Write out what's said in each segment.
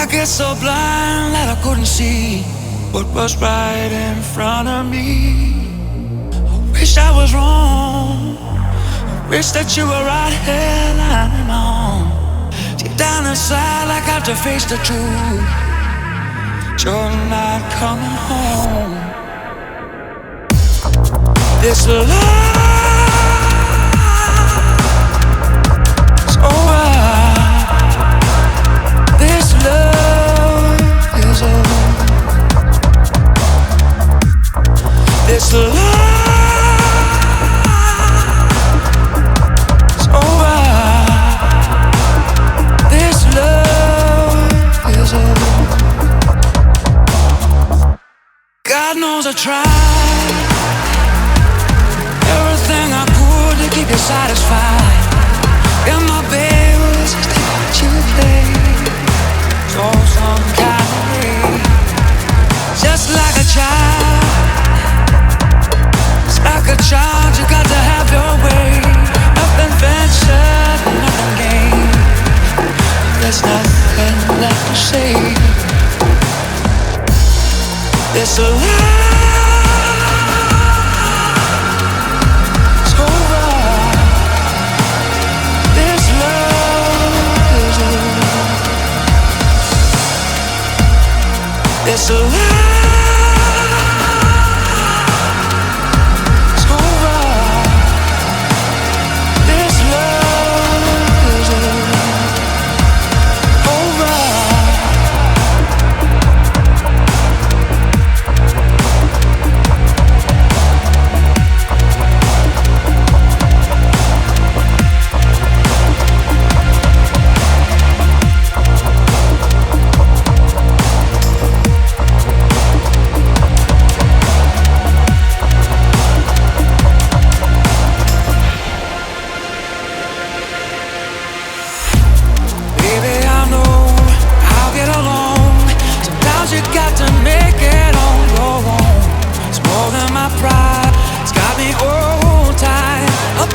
I get so blind that I couldn't see what was right in front of me. Wish I was wrong. Wish that you were right here lying on. Deep down inside, I got to face the truth. You're not coming home. This love is over. This love is over. This love is over. This love is over. God knows I tried everything I could to keep you satisfied. In my bed was just to watch you play. So some kind of way, just like a child. It's like a child, you got to have your way. Nothing ventured, nothing gained. There's nothing left to say. It's a lie. It's a lie. It's over. This love is over.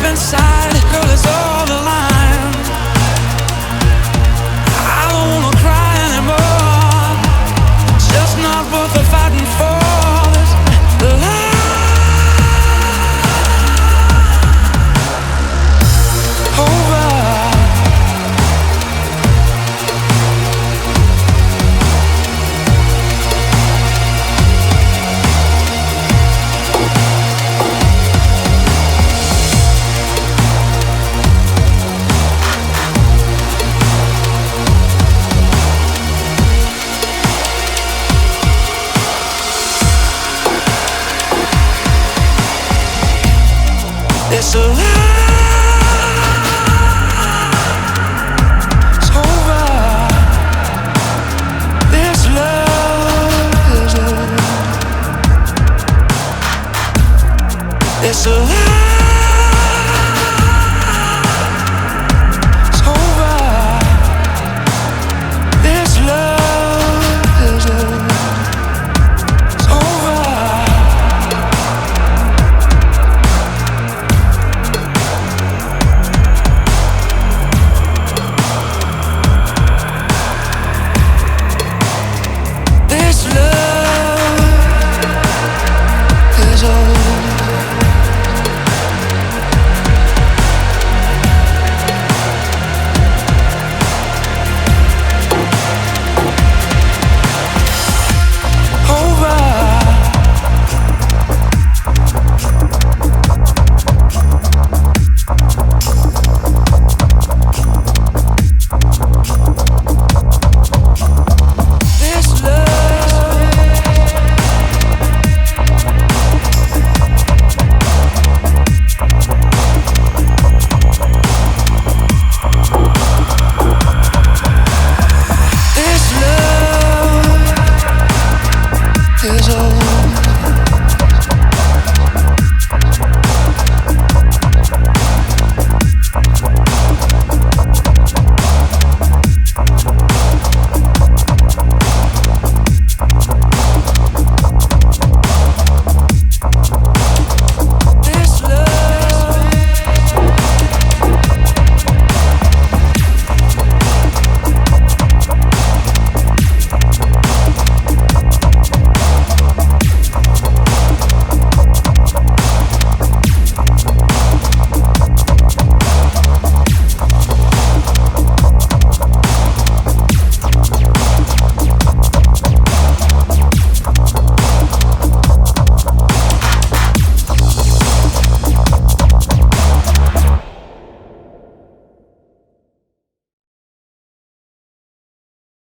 Inside, girl, it's all the line. I don't wanna cry anymore. It's just not worth the fighting for. This life over. It's a lie. It's over. This love is over. It's a lie.